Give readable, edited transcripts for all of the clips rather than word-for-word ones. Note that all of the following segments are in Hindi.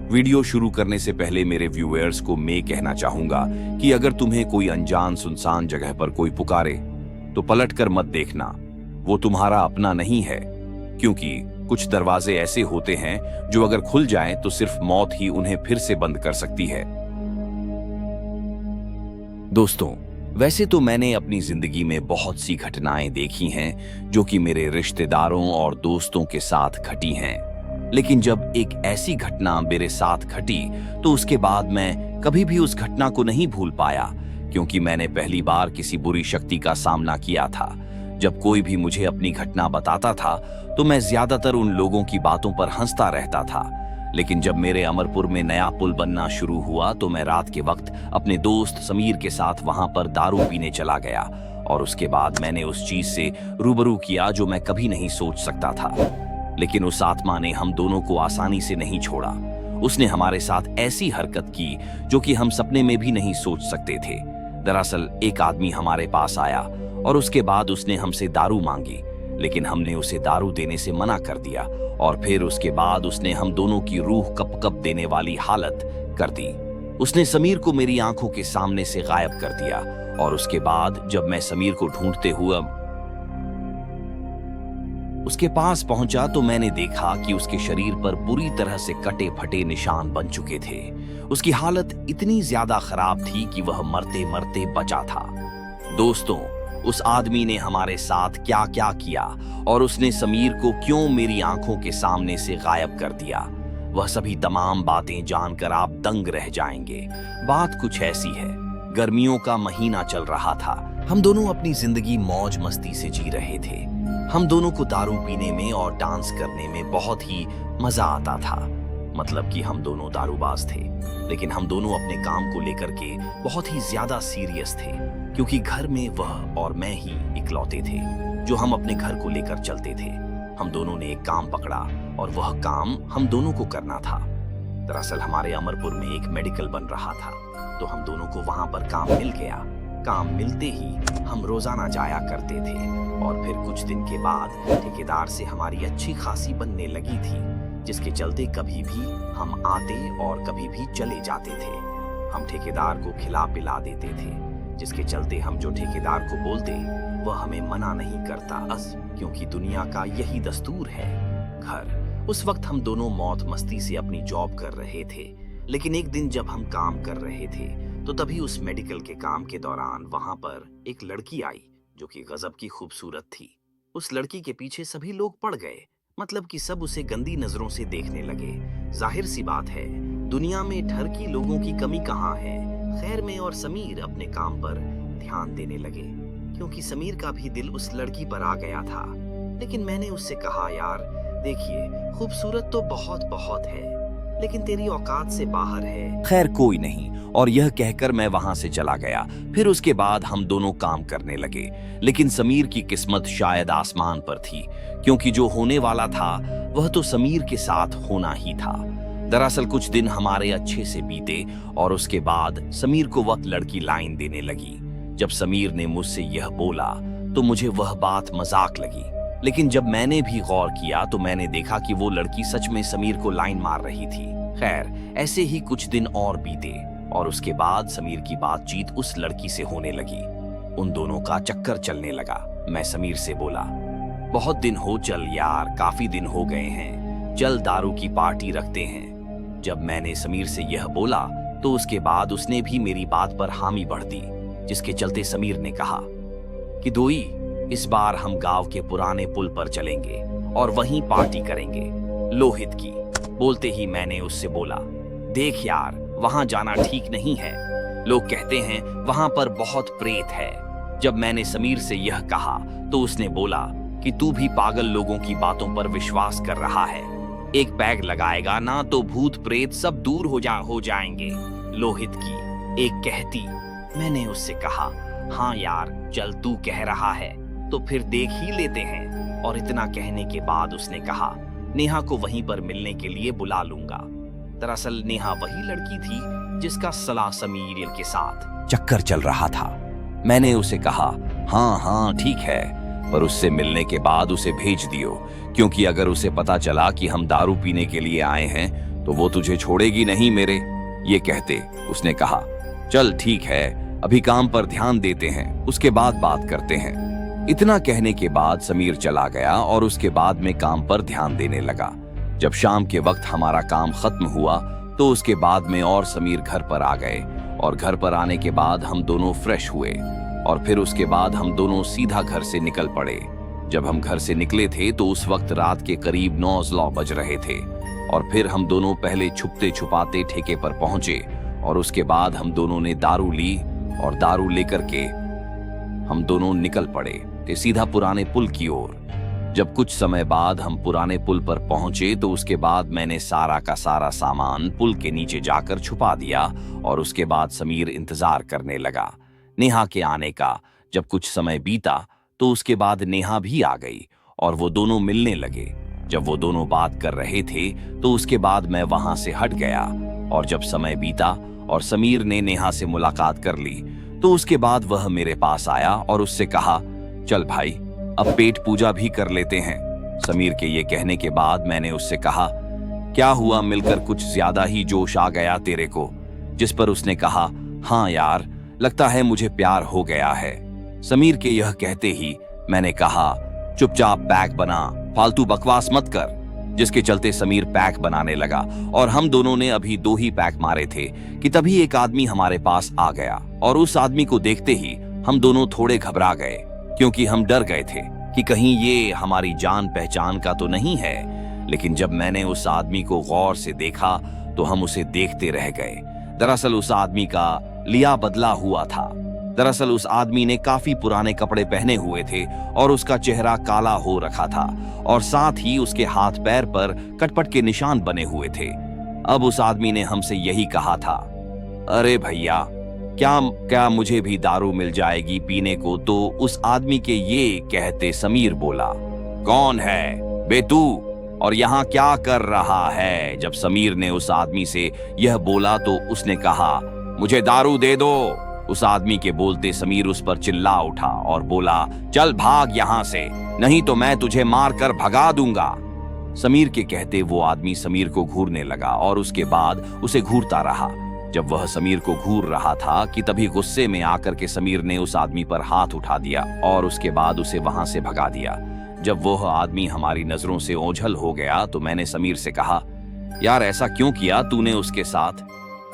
वीडियो शुरू करने से पहले मेरे व्यूअर्स को मैं कहना चाहूंगा कि अगर तुम्हें कोई अनजान सुनसान जगह पर कोई पुकारे तो पलट कर मत देखना, वो तुम्हारा अपना नहीं है। क्योंकि कुछ दरवाजे ऐसे होते हैं जो अगर खुल जाएं तो सिर्फ मौत ही उन्हें फिर से बंद कर सकती है। दोस्तों, वैसे तो मैंने अपनी जिंदगी में बहुत सी घटनाएं देखी हैं जो कि मेरे रिश्तेदारों और दोस्तों के साथ घटी हैं, लेकिन जब एक ऐसी घटना मेरे साथ घटी तो उसके बाद मैं कभी भी उस घटना को नहीं भूल पाया, क्योंकि मैंने पहली बार किसी बुरी शक्ति का सामना किया था। जब कोई भी मुझे अपनी घटना बताता था तो मैं ज्यादातर उन लोगों की बातों पर हंसता रहता था, लेकिन जब मेरे अमरपुर में नया पुल बनना शुरू हुआ तो मैं रात के वक्त अपने दोस्त समीर के साथ वहां पर दारू पीने चला गया और उसके बाद मैंने उस चीज से रूबरू किया जो मैं कभी नहीं सोच सकता था। लेकिन उस आत्मा ने हम दोनों को आसानी से नहीं छोड़ा। उसने हमारे साथ ऐसी हरकत की जो कि हम सपने में भी नहीं सोच सकते थे। दरअसल एक आदमी हमारे पास आया और उसके बाद उसने हमसे दारू मांगी, लेकिन हमने उसे दारू देने से मना कर दिया और फिर उसके बाद उसने हम दोनों की रूह कप कप देने वाली हालत कर दी। उसने समीर को मेरी आंखों के सामने से गायब कर दिया और उसके बाद जब मैं समीर को ढूंढते हुए उसके पास पहुंचा तो मैंने देखा कि उसके शरीर पर बुरी तरह से कटे फटे निशान बन चुके थे। उसकी हालत इतनी ज्यादा खराब थी कि वह मरते मरते बचा था। दोस्तों, उस आदमी ने हमारे साथ क्या क्या किया और उसने समीर को क्यों मेरी आंखों के सामने से गायब कर दिया, वह सभी तमाम बातें जानकर आप दंग रह जाएंगे। बात कुछ ऐसी है, गर्मियों का महीना चल रहा था। हम दोनों अपनी जिंदगी मौज मस्ती से जी रहे थे। हम दोनों को दारू पीने में और डांस करने में बहुत ही मजा आता था। मतलब कि हम दोनों दारूबाज थे, लेकिन हम दोनों अपने काम को लेकर के बहुत ही ज्यादा सीरियस थे, क्योंकि घर में वह और मैं ही इकलौते थे जो हम अपने घर को लेकर चलते थे। हम दोनों ने एक काम पकड़ा और वह काम हम दोनों को करना था। दरअसल हमारे अमरपुर में एक मेडिकल बन रहा था, तो हम दोनों को वहां पर काम मिल गया। काम मिलते ही हम रोजाना जाया करते थे और फिर कुछ दिन के बाद ठेकेदार से हमारी अच्छी खासी बनने लगी थी, जिसके चलते कभी भी हम आते और कभी भी चले जाते थे। हम ठेकेदार को खिला पिला देते थे, जिसके चलते हम जो ठेकेदार को बोलते वह हमें मना नहीं करता, क्योंकि दुनिया का यही दस्तूर है। घर उस वक्त हम दोनों मौत मस्ती से अपनी जॉब कर रहे थे, लेकिन एक दिन जब हम काम कर रहे थे तो तभी उस मेडिकल के काम के दौरान वहां पर एक लड़की आई जो कि गजब की खूबसूरत थी। उस लड़की के पीछे सभी लोग पड़ गए, मतलब कि सब उसे गंदी नजरों से देखने लगे। जाहिर सी बात है, दुनिया में ठर की लोगों की कमी कहाँ है। खैर, मैं और समीर अपने काम पर ध्यान देने लगे, क्योंकि समीर का भी दिल उस लड़की पर आ गया था। लेकिन मैंने उससे कहा, यार देखिए, खूबसूरत तो बहुत बहुत है, लेकिन तेरी औकात से बाहर है। खैर कोई नहीं, और यह कहकर मैं वहां से चला गया। फिर उसके बाद हम दोनों काम करने लगे, लेकिन समीर की किस्मत शायद आसमान पर थी, क्योंकि जो होने वाला था वह तो समीर के साथ होना ही था। दरअसल कुछ दिन हमारे अच्छे से बीते और उसके बाद समीर को वह लड़की लाइन देने लगी। जब समीर ने मुझसे यह बोला तो मुझे वह बात मजाक लगी, लेकिन जब मैंने भी गौर किया तो मैंने देखा कि वो लड़की सच में समीर को लाइन मार रही थी। खैर, ऐसे ही कुछ दिन और बीते और उसके बाद समीर की बातचीत उस लड़की से होने लगी। उन दोनों का चक्कर चलने लगा। मैं समीर से बोला, बहुत दिन हो, चल यार, काफी दिन हो गए हैं, चल दारू की पार्टी रखते हैं। जब मैंने समीर से यह बोला तो उसके बाद उसने भी मेरी बात पर हामी भर दी, जिसके चलते समीर ने कहा कि दोई, इस बार हम गांव के पुराने पुल पर चलेंगे और वहीं पार्टी करेंगे, लोहित की। बोलते ही मैंने उससे बोला, देख यार, वहां जाना ठीक नहीं है, लोग कहते हैं वहां पर बहुत प्रेत है। जब मैंने समीर से यह कहा तो उसने बोला कि तू भी पागल लोगों की बातों पर विश्वास कर रहा है, एक पैग लगाएगा ना तो भूत प्रेत सब दूर हो जाएंगे, लोहित की एक कहती। मैंने उससे कहा, हाँ यार, चल तू कह रहा है तो फिर देख ही लेते हैं। और इतना कहने के बाद उसने कहा, नेहा को वहीं पर मिलने के लिए बुला लूंगा। दरअसल नेहा वही लड़की थी जिसका सलाह समीर के साथ चक्कर चल रहा था। मैंने उसे कहा, हाँ हाँ ठीक है, पर उससे मिलने के बाद उसे भेज दियो, क्योंकि अगर उसे पता चला कि हम दारू पीने के लिए आए हैं तो वो तुझे छोड़ेगी नहीं मेरे। ये कहते उसने कहा, चल ठीक है, अभी काम पर ध्यान देते हैं, उसके बाद बात करते हैं। इतना कहने के बाद समीर चला गया और उसके बाद में काम पर ध्यान देने लगा। जब शाम के वक्त हमारा काम खत्म हुआ तो उसके बाद में और समीर घर पर आ गए और घर पर आने के बाद हम दोनों फ्रेश हुए और फिर उसके बाद हम दोनों सीधा घर से निकल पड़े। जब हम घर से निकले थे तो उस वक्त रात के करीब 9 बज रहे थे और फिर हम दोनों पहले छुपते छुपाते ठेके पर पहुंचे और उसके बाद हम दोनों ने दारू ली और दारू लेकर के हम दोनों निकल पड़े थे सीधा पुराने पुल की ओर। जब कुछ समय बाद हम पुराने पुल पर पहुंचे तो उसके बाद मैंने सारा का सारा सामान पुल के नीचे जाकर छुपा दिया और उसके बाद समीर इंतजार करने लगा नेहा के आने का। जब कुछ समय बीता तो उसके बाद नेहा भी आ गई और वो दोनों मिलने लगे। जब वो दोनों बात कर रहे थे तो उसके बाद मैं वहां से हट गया और जब समय बीता और समीर ने नेहा से मुलाकात कर ली तो उसके बाद वह मेरे पास आया और उससे कहा, चल भाई अब पेट पूजा भी कर लेते हैं। समीर के ये कहने के बाद मैंने उससे कहा, क्या हुआ, मिलकर कुछ ज्यादा ही जोश आ गया तेरे को? जिस पर उसने कहा, हाँ यार, लगता है मुझे प्यार हो गया है। समीर के यह कहते ही मैंने कहा, चुपचाप पैक बना, फालतू बकवास मत कर। जिसके चलते समीर पैक बनाने लगा और हम दोनों ने अभी 2 ही पैक मारे थे कि तभी एक आदमी हमारे पास आ गया और उस आदमी को देखते ही हम दोनों थोड़े घबरा गए क्योंकि हम डर गए थे कि कहीं ये हमारी जान पहचान का तो नहीं है। लेकिन जब मैंने उस आदमी को गौर से देखा तो हम उसे देखते रह गए। दरअसल उस आदमी का लिया बदला हुआ था। दरअसल उस आदमी ने काफी पुराने कपड़े पहने हुए थे और उसका चेहरा काला हो रखा था और साथ ही उसके हाथ पैर पर कटपट के निशान बने हुए थे। अब उस आदमी ने हमसे यही कहा था, अरे भैया क्या मुझे भी दारू मिल जाएगी पीने को? तो उस आदमी के ये कहते समीर बोला, कौन है बे तू और यहाँ क्या कर रहा है? जब समीर ने उस आदमी से यह बोला तो उसने कहा, मुझे दारू दे दो। उस आदमी के बोलते समीर उस पर चिल्ला उठा और बोला, चल भाग यहाँ से, नहीं तो मैं तुझे मार कर भगा दूंगा। समीर के कहते वो आदमी समीर को घूरने लगा और उसके बाद उसे घूरता रहा। जब वह समीर को घूर रहा था कि तभी गुस्से में आकर के समीर ने उस आदमी पर हाथ उठा दिया और उसके बाद उसे वहां से भगा दिया। जब वह आदमी हमारी नजरों से ओझल हो गया तो मैंने समीर से कहा, यार ऐसा क्यों किया तूने उसके साथ?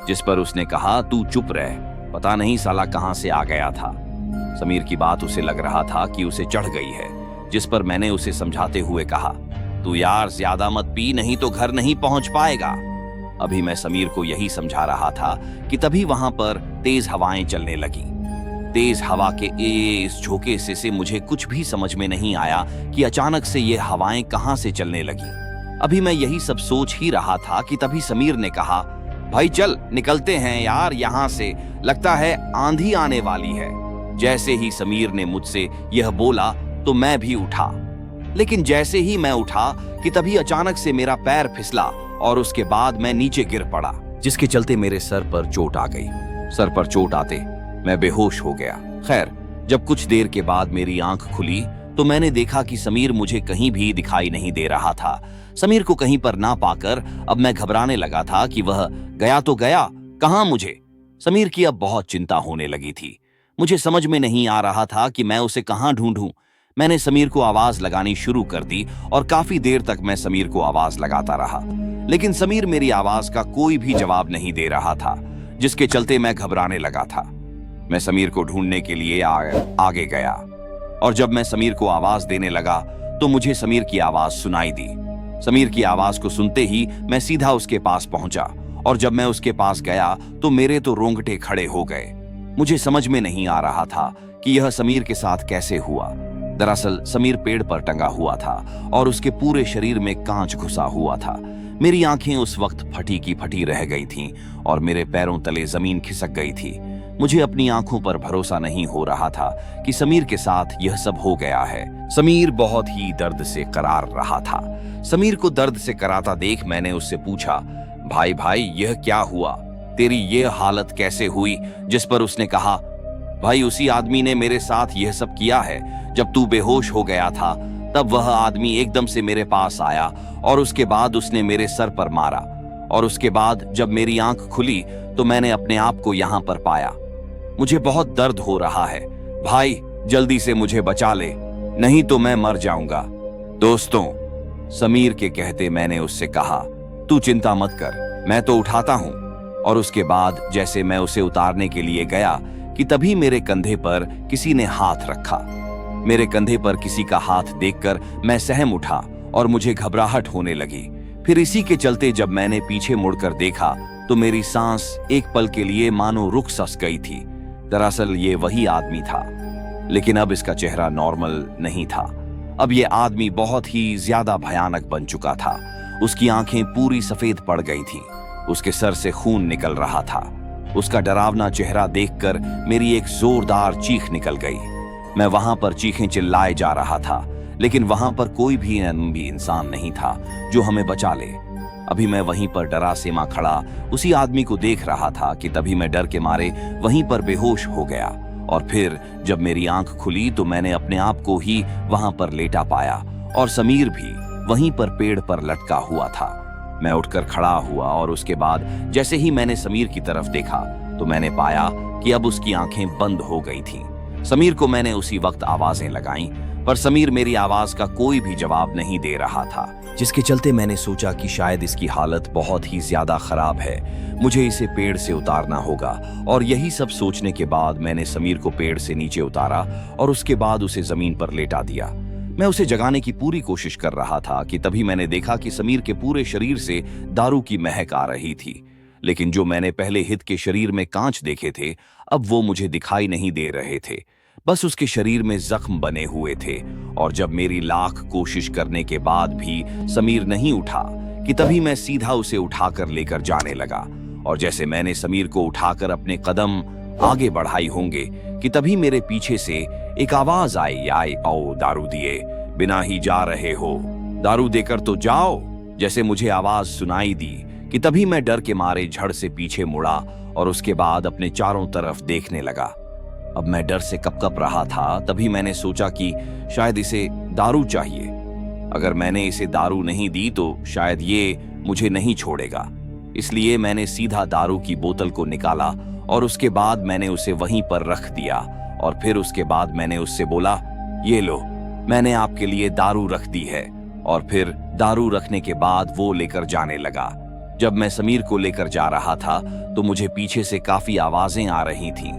जिस पर उसने कहा, तू चुप रह, पता नहीं साला कहां से आ गया था। समीर की बात उसे लग रहा था कि उसे चढ़ गई है। जिस पर मैंने उसे समझाते हुए कहा, तू यार ज्यादा मत पी, नहीं तो घर नहीं पहुंच पाएगा। अभी मैं समीर को यही समझा रहा था कि तभी वहां पर तेज हवाएं चलने लगी। तेज हवा के इस झोंके से मुझे कुछ भी समझ में नहीं आया कि अचानक से ये हवाएं कहां से चलने लगी। अभी मैं यही सब सोच ही रहा था कि तभी समीर ने कहा, भाई चल निकलते हैं यार यहाँ से, लगता है आंधी आने वाली है। जैसे ही समीर ने मुझसे यह बोला तो मैं भी उठा, लेकिन जैसे ही मैं उठा कि तभी अचानक से मेरा पैर फिसला और उसके बाद मैं नीचे गिर पड़ा, जिसके चलते मेरे सर पर चोट आ गई। सर पर चोट आते मैं बेहोश हो गया। खैर जब कुछ देर के बाद मेरी आंख खुली तो मैंने देखा कि समीर मुझे कहीं भी दिखाई नहीं दे रहा था। समीर को कहीं पर ना पाकर अब मैं घबराने लगा था कि वह गया तो गया कहां मुझे। समीर की अब बहुत चिंता होने लगी थी। मुझे समझ में नहीं आ रहा था कि मैं उसे कहां ढूंढूं। मैंने समीर को आवाज लगानी शुरू कर दी और काफी देर तक मैं समीर को आवाज लगाता रहा, लेकिन समीर मेरी आवाज का कोई भी जवाब नहीं दे रहा था, जिसके चलते मैं घबराने लगा था। मैं समीर को ढूंढने के लिए आगे गया और जब मैं समीर को आवाज देने लगा तो मुझे समीर की आवाज सुनाई दी। समीर की आवाज को सुनते ही मैं सीधा उसके पास पहुंचा और जब मैं उसके पास गया तो मेरे तो रोंगटे खड़े हो गए। मुझे समझ में नहीं आ रहा था कि यह समीर के साथ कैसे हुआ। दरअसल समीर पेड़ पर टंगा हुआ था और उसके पूरे शरीर में कांच घुसा हुआ था। मेरी आंखें उस वक्त फटी की फटी रह गई थीं और मेरे पैरों तले जमीन खिसक गई थी। मुझे अपनी आंखों पर भरोसा नहीं हो रहा था कि समीर के साथ यह सब हो गया है। समीर बहुत ही दर्द से करार रहा था। समीर को दर्द से कराता देख मैंने उससे पूछा, भाई भाई यह क्या हुआ, तेरी ये हालत कैसे हुई? जिस पर उसने कहा, भाई उसी आदमी ने मेरे साथ यह सब किया है। जब तू बेहोश हो गया था तब वह आदमी एकदम से मेरे पास आया और उसके बाद उसने मेरे सर पर मारा और उसके बाद जब मेरी आंख खुली तो मैंने अपने आप को यहाँ पर पाया। मुझे बहुत दर्द हो रहा है। भाई जल्दी से मुझे बचा ले, नहीं तो मैं मर जाऊंगा। दोस्तों, समीर के कहते मैंने उससे कहा, तू चिंता मत कर, मैं तो उठाता हूं। और उसके बाद जैसे मैं उसे उतारने के लिए गया कि तभी मेरे कंधे पर किसी ने हाथ रखा। मेरे कंधे पर किसी का हाथ देखकर मैं सहम उठा और मुझे घबराहट होने लगी। फिर इसी के चलते जब मैंने पीछे मुड़कर देखा तो मेरी सांस एक पल के लिए मानो रुक सस गई थी। दरअसल ये वही आदमी था, लेकिन अब इसका चेहरा नॉर्मल नहीं था। अब ये आदमी बहुत ही ज्यादा भयानक बन चुका था। उसकी आंखें पूरी सफेद पड़ गई थीं। उसके सर से खून निकल रहा था। उसका डरावना चेहरा देखकर मेरी एक जोरदार चीख निकल गई। मैं वहां पर चीखें चिल्लाए जा रहा था, लेकिन वहां पर कोई भी इंसान नहीं था जो हमें बचा ले। अभी मैं वहीं पर डरा सेमा खड़ा उसी आदमी को देख रहा था कि तभी मैं डर के मारे वहीं पर बेहोश हो गया। और फिर जब मेरी आंख खुली तो मैंने अपने आप को ही वहां पर लेटा पाया और समीर भी वहीं पर पेड़ पर लटका हुआ था। मैं उठकर खड़ा हुआ और उसके बाद जैसे ही मैंने समीर की तरफ देखा तो मैंने पाया कि अब उसकी आंखें बंद हो गई थीं। समीर को मैंने उसी वक्त आवाजें लगाईं, पर समीर मेरी आवाज का कोई भी जवाब नहीं दे रहा था, जिसके चलते मैंने सोचा कि शायद इसकी हालत बहुत ही ज्यादा खराब है, मुझे इसे पेड़ से उतारना होगा। और यही सब सोचने के बाद मैंने समीर को पेड़ से नीचे उतारा और उसके बाद उसे जमीन पर लेटा दिया। मैं उसे जगाने की पूरी कोशिश कर रहा था कि तभी मैंने देखा कि समीर के पूरे शरीर से दारू की महक आ रही थी। लेकिन जो मैंने पहले हित के शरीर में कांच देखे थे, अब वो मुझे दिखाई नहीं दे रहे थे। बस उसके शरीर में जख्म बने हुए थे। और जब मेरी लाख कोशिश करने के बाद भी समीर नहीं उठा कि तभी मैं सीधा उसे उठाकर लेकर जाने लगा। और जैसे मैंने समीर को उठाकर अपने कदम आगे बढ़ाई होंगे कि तभी मेरे पीछे से एक आवाज आई, आओ दारू दिए बिना ही जा रहे हो, दारू देकर तो जाओ। जैसे मुझे आवाज सुनाई दी कि तभी मैं डर के मारे झड़ से पीछे मुड़ा और उसके बाद अपने चारों तरफ देखने लगा। अब मैं डर से कपकप रहा था। तभी मैंने सोचा कि शायद इसे दारू चाहिए। अगर मैंने इसे दारू नहीं दी तो शायद ये मुझे नहीं छोड़ेगा। इसलिए मैंने सीधा दारू की बोतल को निकाला और उसके बाद मैंने उसे वहीं पर रख दिया। और फिर उसके बाद मैंने उससे बोला, ये लो, मैंने आपके लिए दारू रख दी है। और फिर दारू रखने के बाद वो लेकर जाने लगा। जब मैं समीर को लेकर जा रहा था तो मुझे पीछे से काफी आवाजें आ रही थीं।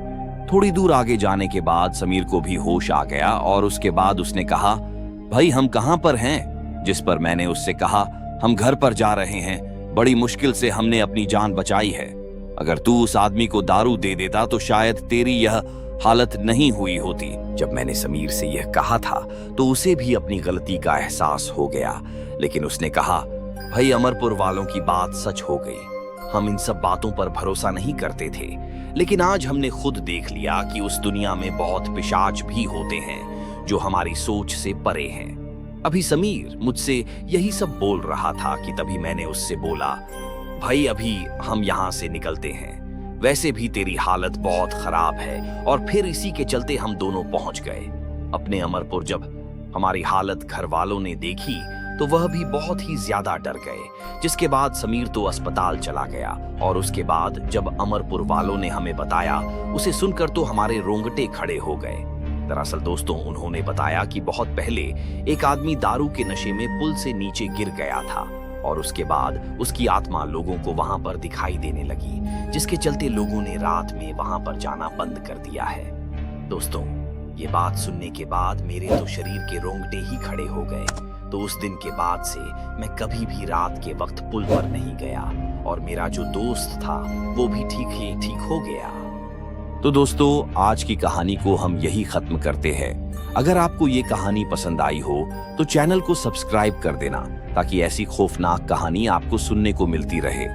थोड़ी दूर आगे जाने के बाद समीर को भी होश आ गया और उसके बाद उसने कहा, भाई हम कहां पर हैं? जिस पर मैंने उससे कहा, हम घर पर जा रहे हैं, बड़ी मुश्किल से हमने अपनी जान बचाई है। अगर तू उस आदमी को दारू दे देता तो शायद तेरी यह हालत नहीं हुई होती। जब मैंने समीर से यह कहा था तो उसे भी अपनी गलती का एहसास हो गया, लेकिन उसने कहा, भाई अमरपुर वालों की बात सच हो गई। हम इन सब बातों पर भरोसा नहीं करते थे, लेकिन आज हमने खुद देख लिया कि उस दुनिया में बहुत पिशाच भी होते हैं जो हमारी सोच से परे हैं। अभी समीर मुझसे यही सब बोल रहा था कि तभी मैंने उससे बोला, भाई अभी हम यहाँ से निकलते हैं, वैसे भी तेरी हालत बहुत खराब है। और फिर इसी के चलते हम दोनों पहुंच गए अपने अमरपुर। जब हमारी हालत घर वालों ने देखी तो वह भी बहुत ही ज्यादा डर गए, जिसके बाद समीर तो अस्पताल चला गया। और उसके बाद जब अमरपुर वालों ने हमें बताया, उसे सुनकर तो हमारे रोंगटे खड़े हो गए। दरअसल दोस्तों, उन्होंने बताया कि बहुत पहले एक आदमी दारू के नशे में पुल से नीचे गिर गया था और उसके बाद उसकी आत्मा लोगों को वहां पर दिखाई देने लगी, जिसके चलते लोगों ने रात में वहां पर जाना बंद कर दिया है। दोस्तों, ये बात सुनने के बाद मेरे तो शरीर के रोंगटे ही खड़े हो गए। तो उस दिन के बाद से मैं कभी भी रात के वक्त पुल पर नहीं गया और मेरा जो दोस्त था वो भी ठीक हो गया। तो दोस्तों, आज की कहानी को हम यही खत्म करते हैं। अगर आपको ये कहानी पसंद आई हो तो चैनल को सब्सक्राइब कर देना ताकि ऐसी खौफनाक कहानी आपको सुनने को मिलती रहे।